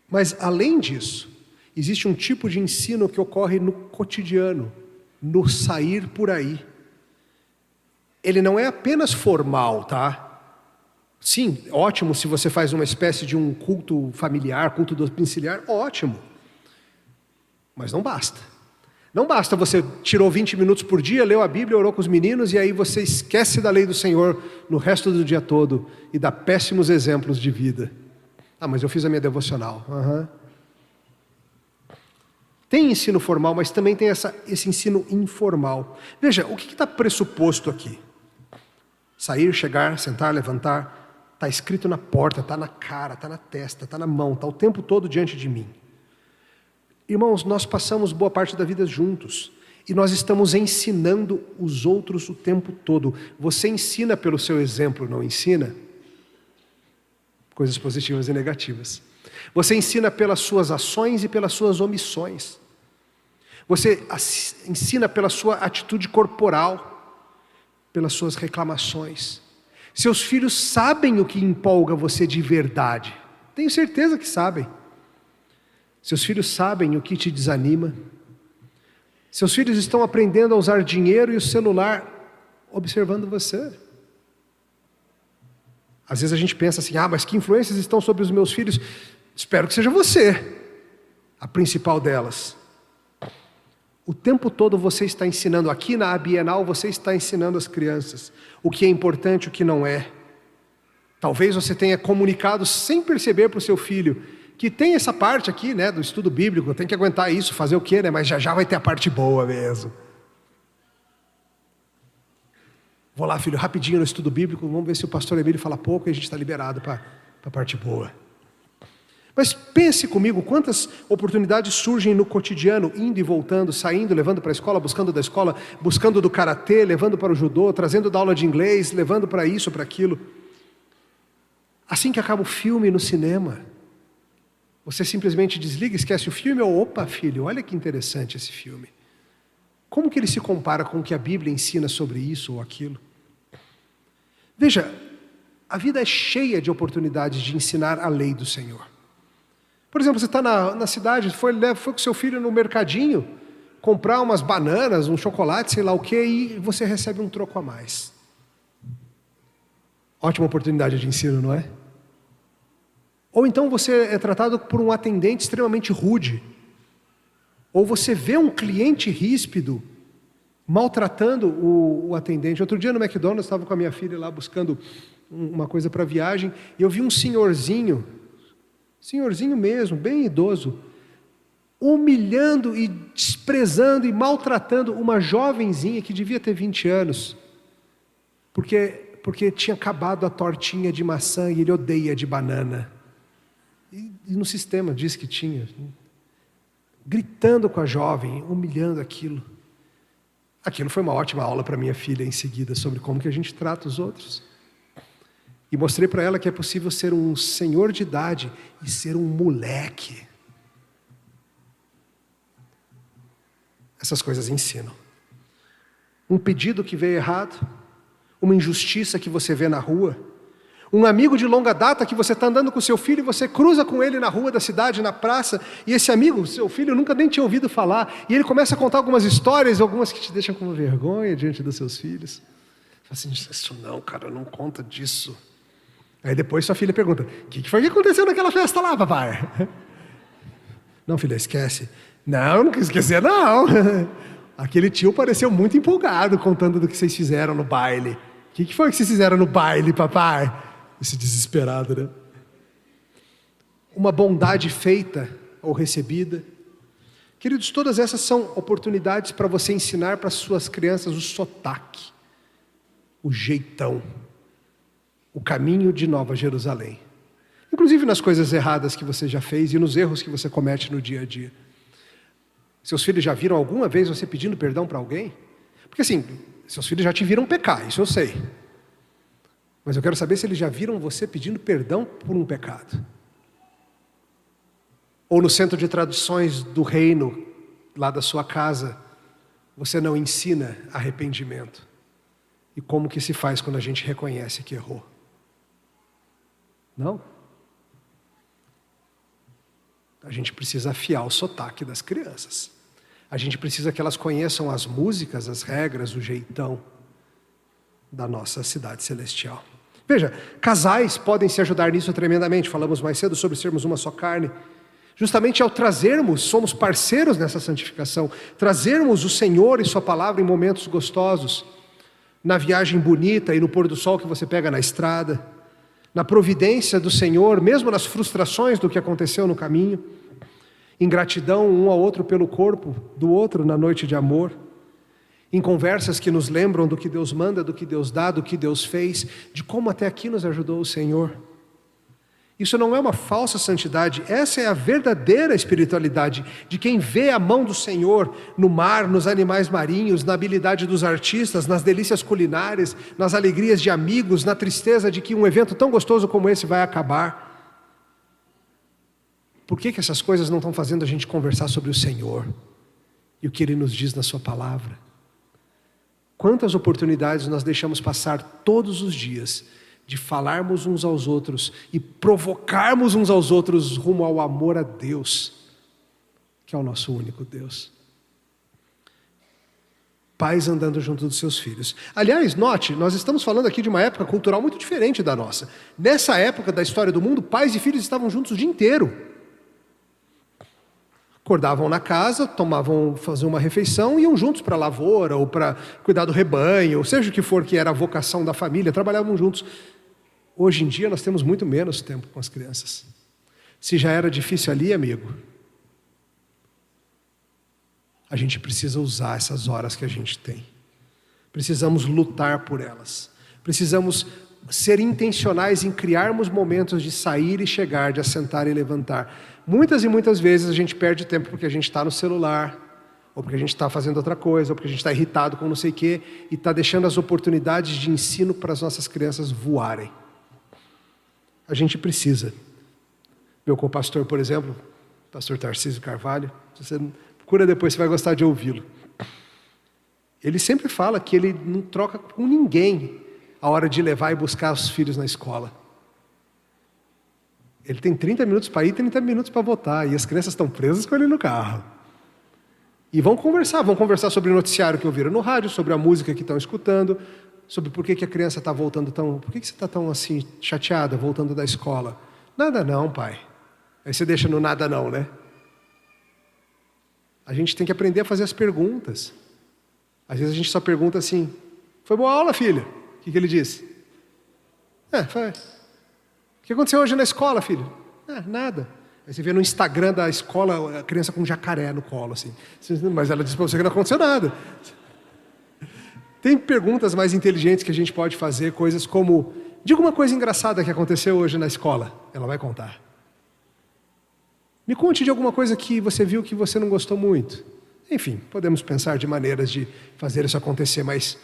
Mas, além disso, existe um tipo de ensino que ocorre no cotidiano, no sair por aí. Ele não é apenas formal, tá? Sim, ótimo se você faz uma espécie de um culto familiar, culto domiciliar, ótimo. Mas não basta. Não basta você tirou 20 minutos por dia, leu a Bíblia, orou com os meninos, e aí você esquece da lei do Senhor no resto do dia todo e dá péssimos exemplos de vida. Ah, mas eu fiz a minha devocional. Tem ensino formal, mas também tem esse ensino informal. Veja, o que está pressuposto aqui? Sair, chegar, sentar, levantar. Está escrito na porta, está na cara, está na testa, está na mão, está o tempo todo diante de mim. Irmãos, nós passamos boa parte da vida juntos. E nós estamos ensinando os outros o tempo todo. Você ensina pelo seu exemplo, não ensina? Coisas positivas e negativas. Você ensina pelas suas ações e pelas suas omissões. Você ensina pela sua atitude corporal, pelas suas reclamações. Seus filhos sabem o que empolga você de verdade. Tenho certeza que sabem. Seus filhos sabem o que te desanima. Seus filhos estão aprendendo a usar dinheiro e o celular observando você. Às vezes a gente pensa assim, mas que influências estão sobre os meus filhos? Espero que seja você, a principal delas. O tempo todo você está ensinando, aqui na Bienal você está ensinando as crianças o que é importante e o que não é. Talvez você tenha comunicado sem perceber para o seu filho que tem essa parte aqui, né, do estudo bíblico, tem que aguentar isso, fazer o quê, né? Mas já vai ter a parte boa mesmo. Vou lá, filho, rapidinho no estudo bíblico, vamos ver se o pastor Emílio fala pouco e a gente está liberado para a parte boa. Mas pense comigo, quantas oportunidades surgem no cotidiano, indo e voltando, saindo, levando para a escola, buscando da escola, buscando do karatê, levando para o judô, trazendo da aula de inglês, levando para isso, para aquilo. Assim que acaba o filme no cinema, você simplesmente desliga, esquece o filme, ou opa, filho, olha que interessante esse filme. Como que ele se compara com o que a Bíblia ensina sobre isso ou aquilo? Veja, a vida é cheia de oportunidades de ensinar a lei do Senhor. Por exemplo, você está na cidade, foi com seu filho no mercadinho, comprar umas bananas, um chocolate, sei lá o quê, e você recebe um troco a mais. Ótima oportunidade de ensino, não é? Ou então você é tratado por um atendente extremamente rude. Ou você vê um cliente ríspido maltratando o atendente. Outro dia no McDonald's, estava com a minha filha lá buscando uma coisa para viagem, e eu vi um senhorzinho mesmo, bem idoso, humilhando e desprezando e maltratando uma jovenzinha que devia ter 20 anos, porque tinha acabado a tortinha de maçã e ele odeia de banana. E no sistema diz que tinha. Gritando com a jovem, humilhando aquilo. Aquilo foi uma ótima aula para minha filha em seguida, sobre como que a gente trata os outros. E mostrei para ela que é possível ser um senhor de idade e ser um moleque. Essas coisas ensinam. Um pedido que veio errado, uma injustiça que você vê na rua, um amigo de longa data que você está andando com seu filho e você cruza com ele na rua da cidade, na praça, e esse amigo, seu filho, nunca nem tinha ouvido falar, e ele começa a contar algumas histórias, algumas que te deixam com vergonha diante dos seus filhos. Fala assim, isso não, cara, não conta disso. Aí depois sua filha pergunta, o que foi que aconteceu naquela festa lá, papai? Não, filha, esquece. Não, não quis esquecer, não. Aquele tio pareceu muito empolgado contando do que vocês fizeram no baile. O que foi que vocês fizeram no baile, papai? Esse desesperado, né? Uma bondade feita ou recebida. Queridos, todas essas são oportunidades para você ensinar para as suas crianças o sotaque, o jeitão, o caminho de Nova Jerusalém. Inclusive nas coisas erradas que você já fez e nos erros que você comete no dia a dia. Seus filhos já viram alguma vez você pedindo perdão para alguém? Porque assim, seus filhos já te viram pecar, isso eu sei. Mas eu quero saber se eles já viram você pedindo perdão por um pecado. Ou no centro de traduções do reino, lá da sua casa, você não ensina arrependimento. E como que se faz quando a gente reconhece que errou? Não? A gente precisa afiar o sotaque das crianças. A gente precisa que elas conheçam as músicas, as regras, o jeitão da nossa cidade celestial. Veja, casais podem se ajudar nisso tremendamente. Falamos mais cedo sobre sermos uma só carne. Justamente ao trazermos, somos parceiros nessa santificação, trazermos o Senhor e sua palavra em momentos gostosos, na viagem bonita e no pôr do sol que você pega na estrada, na providência do Senhor, mesmo nas frustrações do que aconteceu no caminho, em gratidão um ao outro pelo corpo do outro na noite de amor, em conversas que nos lembram do que Deus manda, do que Deus dá, do que Deus fez, de como até aqui nos ajudou o Senhor. Isso não é uma falsa santidade, essa é a verdadeira espiritualidade de quem vê a mão do Senhor no mar, nos animais marinhos, na habilidade dos artistas, nas delícias culinárias, nas alegrias de amigos, na tristeza de que um evento tão gostoso como esse vai acabar. Por que essas coisas não estão fazendo a gente conversar sobre o Senhor e o que Ele nos diz na sua palavra? Quantas oportunidades nós deixamos passar todos os dias de falarmos uns aos outros e provocarmos uns aos outros rumo ao amor a Deus, que é o nosso único Deus. Pais andando junto dos seus filhos. Aliás, note, nós estamos falando aqui de uma época cultural muito diferente da nossa. Nessa época da história do mundo, pais e filhos estavam juntos o dia inteiro. Acordavam na casa, faziam uma refeição e iam juntos para a lavoura ou para cuidar do rebanho, ou seja o que for que era a vocação da família, trabalhavam juntos. Hoje em dia nós temos muito menos tempo com as crianças. Se já era difícil ali, amigo, a gente precisa usar essas horas que a gente tem. Precisamos lutar por elas. Precisamos ser intencionais em criarmos momentos de sair e chegar, de assentar e levantar. Muitas e muitas vezes a gente perde tempo porque a gente está no celular, ou porque a gente está fazendo outra coisa, ou porque a gente está irritado com não sei o quê, e está deixando as oportunidades de ensino para as nossas crianças voarem. A gente precisa. Meu co-pastor, por exemplo, pastor Tarcísio Carvalho, você procura depois, você vai gostar de ouvi-lo. Ele sempre fala que ele não troca com ninguém a hora de levar e buscar os filhos na escola. Ele tem 30 minutos para ir, 30 minutos para voltar, e as crianças estão presas com ele no carro. E vão conversar sobre o noticiário que ouviram no rádio, sobre a música que estão escutando, sobre por que a criança está voltando tão... Por que você está tão assim, chateada, voltando da escola? Nada não, pai. Aí você deixa no nada não, né? A gente tem que aprender a fazer as perguntas. Às vezes a gente só pergunta assim, foi boa aula, filha? O que ele disse? Foi. O que aconteceu hoje na escola, filho? Nada. Aí você vê no Instagram da escola a criança com um jacaré no colo, assim. Mas ela disse para você que não aconteceu nada. Tem perguntas mais inteligentes que a gente pode fazer, coisas como, diga uma coisa engraçada que aconteceu hoje na escola. Ela vai contar. Me conte de alguma coisa que você viu que você não gostou muito. Enfim, podemos pensar de maneiras de fazer isso acontecer, mas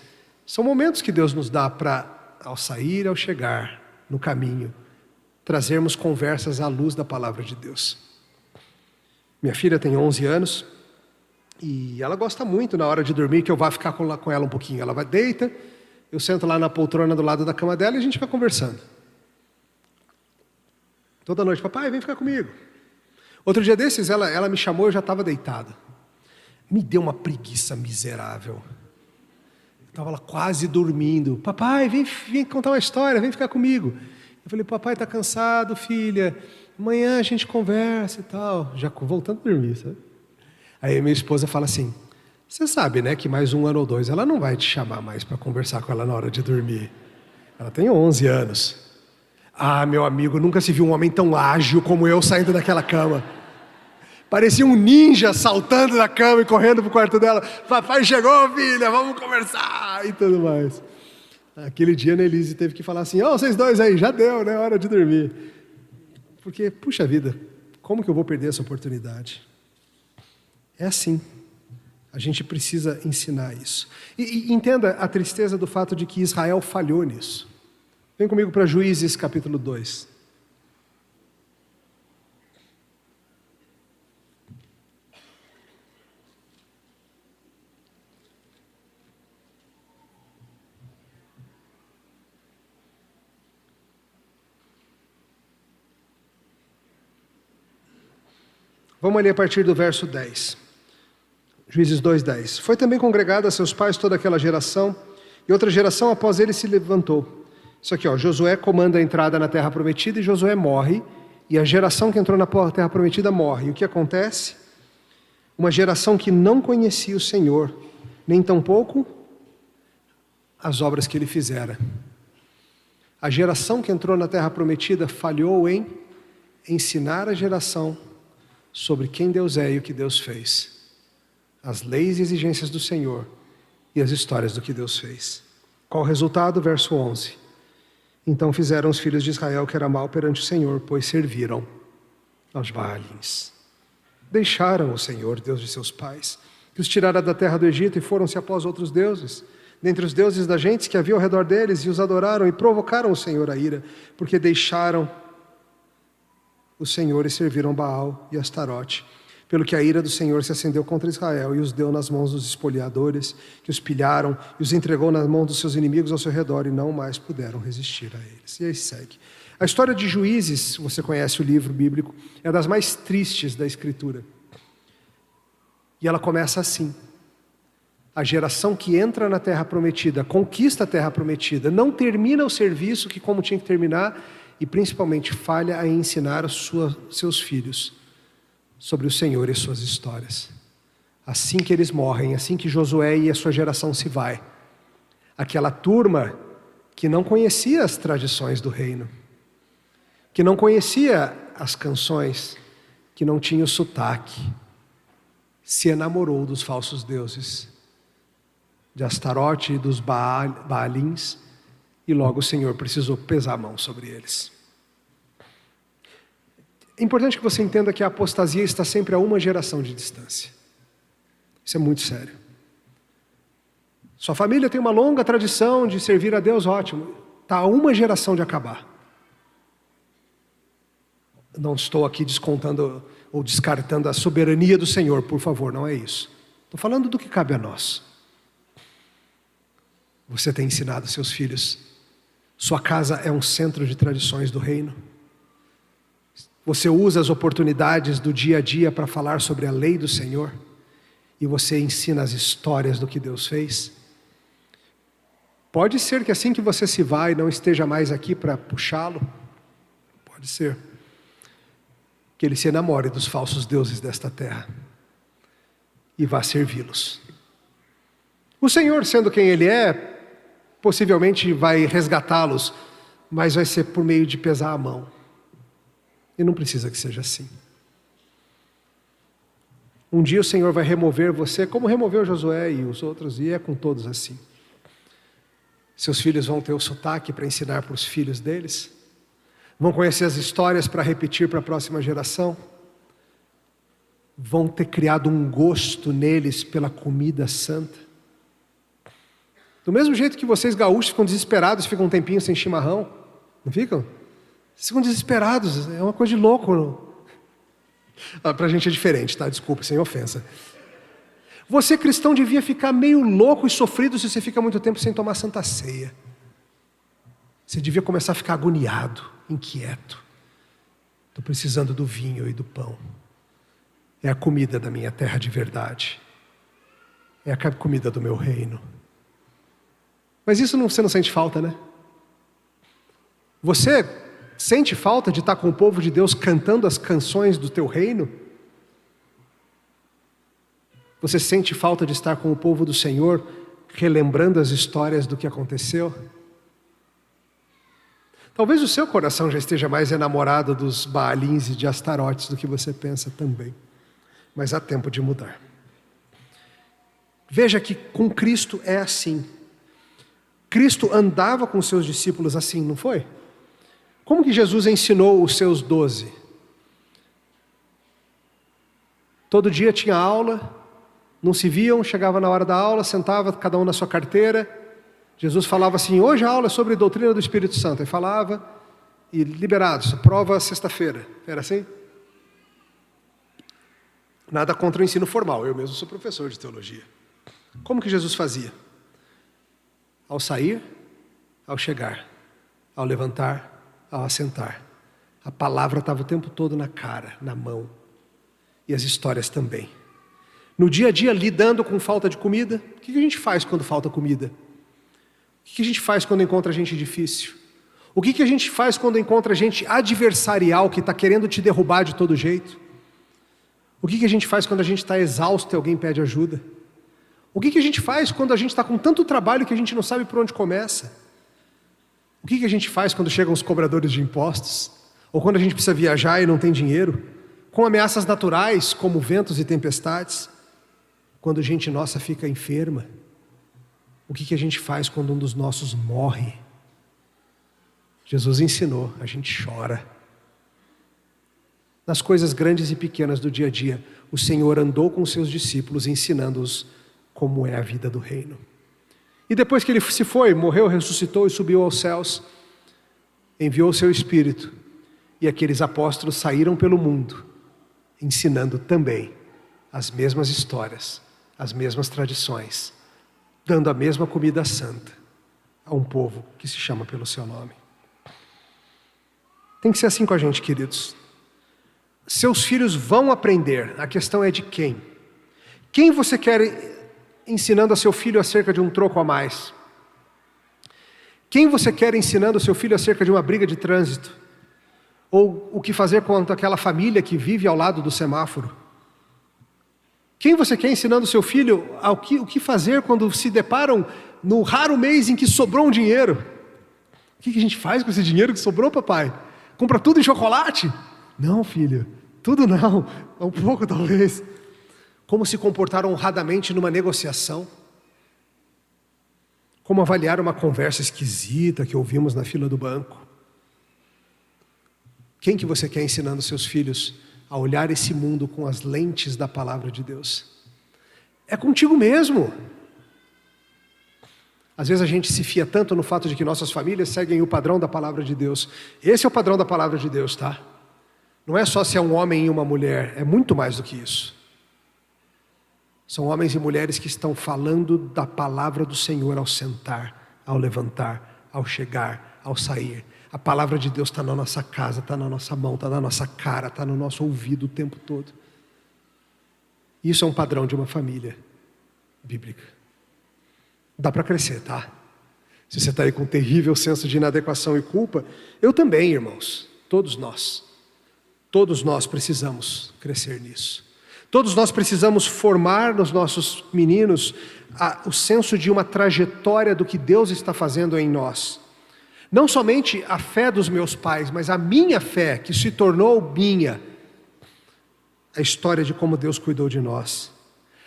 são momentos que Deus nos dá para, ao sair, ao chegar no caminho, trazermos conversas à luz da palavra de Deus. Minha filha tem 11 anos e ela gosta muito na hora de dormir que eu vá ficar com ela um pouquinho. Ela vai, deita, eu sento lá na poltrona do lado da cama dela e a gente vai conversando. Toda noite, papai, vem ficar comigo. Outro dia desses, ela me chamou e eu já estava deitado. Me deu uma preguiça miserável. Eu estava lá quase dormindo. Papai, vem contar uma história, vem ficar comigo. Eu falei, papai está cansado, filha. Amanhã a gente conversa e tal. Já voltando a dormir, sabe? Aí minha esposa fala assim, você sabe, né, que mais 1 ano ou 2 ela não vai te chamar mais para conversar com ela na hora de dormir. Ela tem 11 anos. Meu amigo, nunca se viu um homem tão ágil como eu saindo daquela cama. Parecia um ninja saltando da cama e correndo pro quarto dela. Papai chegou, filha, vamos conversar e tudo mais. Aquele dia a Nelise teve que falar assim, vocês dois aí, já deu, né, hora de dormir. Porque, puxa vida, como que eu vou perder essa oportunidade? É assim. A gente precisa ensinar isso. E entenda a tristeza do fato de que Israel falhou nisso. Vem comigo para Juízes capítulo 2. Vamos ler a partir do verso 10. Juízes 2:10. Foi também congregada a seus pais toda aquela geração, e outra geração após ele se levantou. Isso aqui, Josué comanda a entrada na terra prometida e Josué morre, e a geração que entrou na terra prometida morre. E o que acontece? Uma geração que não conhecia o Senhor, nem tampouco as obras que ele fizera. A geração que entrou na terra prometida falhou em ensinar a geração sobre quem Deus é e o que Deus fez. As leis e exigências do Senhor e as histórias do que Deus fez. Qual o resultado? Verso 11. Então fizeram os filhos de Israel que era mal perante o Senhor, pois serviram aos Baalins. Deixaram o Senhor, Deus de seus pais, que os tirara da terra do Egito e foram-se após outros deuses, dentre os deuses da gente que havia ao redor deles, e os adoraram e provocaram o Senhor a ira, porque deixaram o Senhor e serviram Baal e Astarote. Pelo que a ira do Senhor se acendeu contra Israel e os deu nas mãos dos espoliadores, que os pilharam e os entregou nas mãos dos seus inimigos ao seu redor, e não mais puderam resistir a eles. E aí segue. A história de Juízes, se você conhece o livro bíblico, é das mais tristes da Escritura. E ela começa assim. A geração que entra na terra prometida, conquista a terra prometida, não termina o serviço que como tinha que terminar, e principalmente falha a ensinar seus filhos sobre o Senhor e suas histórias. Assim que eles morrem, assim que Josué e a sua geração se vai, aquela turma que não conhecia as tradições do reino, que não conhecia as canções, que não tinha o sotaque, se enamorou dos falsos deuses, de Astarote e dos Baalins, e logo o Senhor precisou pesar a mão sobre eles. É importante que você entenda que a apostasia está sempre a uma geração de distância. Isso é muito sério. Sua família tem uma longa tradição de servir a Deus, ótimo. Está a uma geração de acabar. Não estou aqui descontando ou descartando a soberania do Senhor, por favor, não é isso. Estou falando do que cabe a nós. Você tem ensinado seus filhos. Sua casa é um centro de tradições do reino. Você usa as oportunidades do dia a dia para falar sobre a lei do Senhor. E você ensina as histórias do que Deus fez. Pode ser que assim que você se vai e não esteja mais aqui para puxá-lo. Pode ser. Que ele se enamore dos falsos deuses desta terra. E vá servi-los. O Senhor, sendo quem Ele é, possivelmente vai resgatá-los, mas vai ser por meio de pesar a mão. E não precisa que seja assim. Um dia o Senhor vai remover você, como removeu Josué e os outros, e é com todos assim. Seus filhos vão ter o sotaque para ensinar para os filhos deles, vão conhecer as histórias para repetir para a próxima geração, vão ter criado um gosto neles pela comida santa. Do mesmo jeito que vocês gaúchos ficam desesperados, ficam um tempinho sem chimarrão, não ficam? Vocês ficam desesperados, é uma coisa de louco. Para a gente é diferente, tá? Desculpa, sem ofensa. Você cristão devia ficar meio louco e sofrido se você fica muito tempo sem tomar Santa Ceia. Você devia começar a ficar agoniado, inquieto. Estou precisando do vinho e do pão. É a comida da minha terra de verdade. É a comida do meu reino. Mas isso você não sente falta, né? Você sente falta de estar com o povo de Deus cantando as canções do teu reino? Você sente falta de estar com o povo do Senhor relembrando as histórias do que aconteceu? Talvez o seu coração já esteja mais enamorado dos Baalins e de Astarotes do que você pensa também. Mas há tempo de mudar. Veja que com Cristo é assim. Cristo andava com seus discípulos assim, não foi? Como que Jesus ensinou os seus 12? Todo dia tinha aula, não se viam, chegava na hora da aula, sentava cada um na sua carteira. Jesus falava assim, hoje a aula é sobre doutrina do Espírito Santo. Ele falava, e liberados, prova sexta-feira. Era assim? Nada contra o ensino formal, eu mesmo sou professor de teologia. Como que Jesus fazia? Ao sair, ao chegar, ao levantar, ao assentar. A palavra estava o tempo todo na cara, na mão. E as histórias também. No dia a dia, lidando com falta de comida, o que a gente faz quando falta comida? O que a gente faz quando encontra gente difícil? O que a gente faz quando encontra gente adversarial que está querendo te derrubar de todo jeito? O que a gente faz quando a gente está exausto e alguém pede ajuda? O que a gente faz quando a gente está com tanto trabalho que a gente não sabe por onde começa? O que a gente faz quando chegam os cobradores de impostos? Ou quando a gente precisa viajar e não tem dinheiro? Com ameaças naturais, como ventos e tempestades? Quando gente nossa fica enferma? O que a gente faz quando um dos nossos morre? Jesus ensinou, a gente chora. Nas coisas grandes e pequenas do dia a dia, o Senhor andou com seus discípulos, ensinando-os como é a vida do reino. E depois que ele se foi, morreu, ressuscitou e subiu aos céus, enviou o seu Espírito, e aqueles apóstolos saíram pelo mundo, ensinando também as mesmas histórias, as mesmas tradições, dando a mesma comida santa a um povo que se chama pelo seu nome. Tem que ser assim com a gente, queridos. Seus filhos vão aprender, a questão é de quem. Quem você quer ensinando a seu filho acerca de um troco a mais? Quem você quer ensinando a seu filho acerca de uma briga de trânsito? Ou o que fazer com aquela família que vive ao lado do semáforo? Quem você quer ensinando seu filho o que fazer quando se deparam no raro mês em que sobrou um dinheiro? O que a gente faz com esse dinheiro que sobrou, papai? Compra tudo em chocolate? Não, filho, tudo não, um pouco talvez. Como se comportar honradamente numa negociação? Como avaliar uma conversa esquisita que ouvimos na fila do banco? Quem que você quer ensinando seus filhos a olhar esse mundo com as lentes da palavra de Deus? É contigo mesmo. Às vezes a gente se fia tanto no fato de que nossas famílias seguem o padrão da palavra de Deus. Esse é o padrão da palavra de Deus, tá? Não é só se é um homem e uma mulher, é muito mais do que isso. São homens e mulheres que estão falando da palavra do Senhor ao sentar, ao levantar, ao chegar, ao sair. A palavra de Deus está na nossa casa, está na nossa mão, está na nossa cara, está no nosso ouvido o tempo todo. Isso é um padrão de uma família bíblica. Dá para crescer, tá? Se você está aí com um terrível senso de inadequação e culpa, eu também, irmãos. Todos nós precisamos crescer nisso. Todos nós precisamos formar nos nossos meninos o senso de uma trajetória do que Deus está fazendo em nós. Não somente a fé dos meus pais, mas a minha fé, que se tornou minha. A história de como Deus cuidou de nós.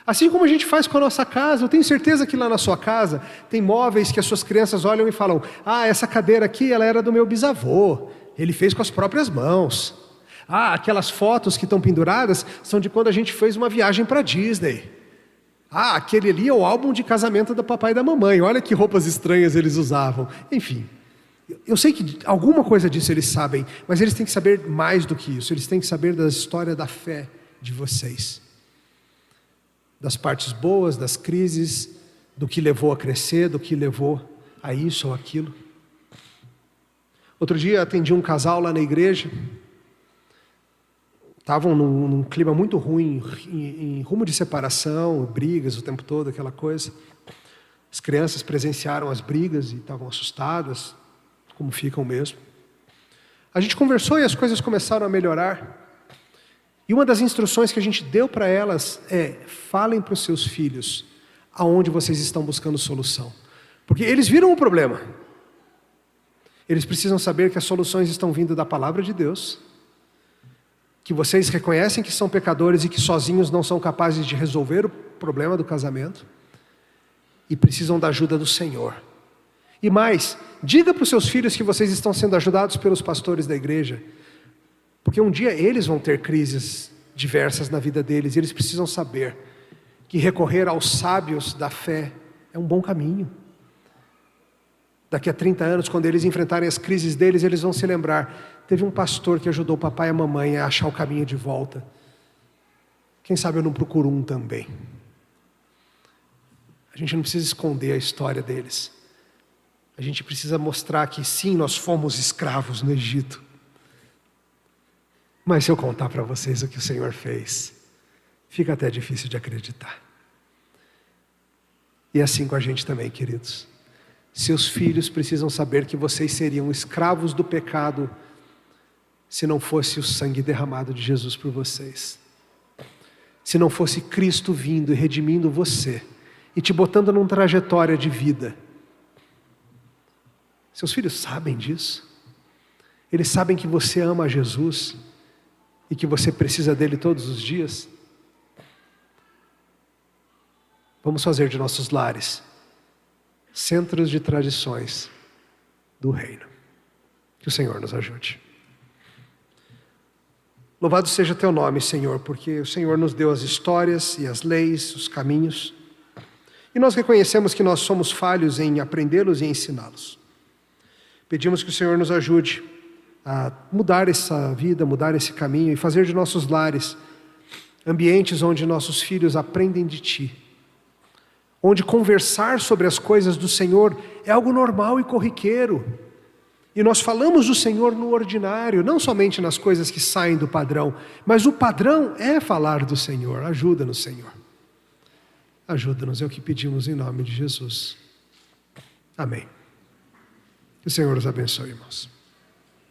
Assim como a gente faz com a nossa casa, eu tenho certeza que lá na sua casa tem móveis que as suas crianças olham e falam: ah, essa cadeira aqui, ela era do meu bisavô, ele fez com as próprias mãos. Ah, aquelas fotos que estão penduradas são de quando a gente fez uma viagem para Disney. Ah, aquele ali é o álbum de casamento do papai e da mamãe, olha que roupas estranhas eles usavam. Enfim, eu sei que alguma coisa disso eles sabem, mas eles têm que saber mais do que isso, eles têm que saber da história da fé de vocês. Das partes boas, das crises, do que levou a crescer, do que levou a isso ou aquilo. Outro dia atendi um casal lá na igreja. Estavam num clima muito ruim, em rumo de separação, brigas o tempo todo, aquela coisa. As crianças presenciaram as brigas e estavam assustadas, como ficam mesmo. A gente conversou e as coisas começaram a melhorar. E uma das instruções que a gente deu para elas é: falem para os seus filhos aonde vocês estão buscando solução. Porque eles viram o problema. Eles precisam saber que as soluções estão vindo da palavra de Deus, que vocês reconhecem que são pecadores e que sozinhos não são capazes de resolver o problema do casamento, e precisam da ajuda do Senhor. E mais, diga para os seus filhos que vocês estão sendo ajudados pelos pastores da igreja, porque um dia eles vão ter crises diversas na vida deles, e eles precisam saber que recorrer aos sábios da fé é um bom caminho. Daqui a 30 anos, quando eles enfrentarem as crises deles, eles vão se lembrar: teve um pastor que ajudou o papai e a mamãe a achar o caminho de volta. Quem sabe eu não procuro um também. A gente não precisa esconder a história deles. A gente precisa mostrar que sim, nós fomos escravos no Egito. Mas se eu contar para vocês o que o Senhor fez, fica até difícil de acreditar. E é assim com a gente também, queridos. Seus filhos precisam saber que vocês seriam escravos do pecado se não fosse o sangue derramado de Jesus por vocês. Se não fosse Cristo vindo e redimindo você e te botando numa trajetória de vida. Seus filhos sabem disso. Eles sabem que você ama Jesus e que você precisa dele todos os dias. Vamos fazer de nossos lares centros de tradições do reino. Que o Senhor nos ajude. Louvado seja teu nome, Senhor, porque o Senhor nos deu as histórias e as leis, os caminhos, e nós reconhecemos que nós somos falhos em aprendê-los e ensiná-los. Pedimos que o Senhor nos ajude a mudar essa vida, mudar esse caminho e fazer de nossos lares ambientes onde nossos filhos aprendem de Ti, onde conversar sobre as coisas do Senhor é algo normal e corriqueiro. E nós falamos do Senhor no ordinário, não somente nas coisas que saem do padrão, mas o padrão é falar do Senhor. Ajuda-nos, Senhor. Ajuda-nos, é o que pedimos em nome de Jesus. Amém. Que o Senhor os abençoe, irmãos.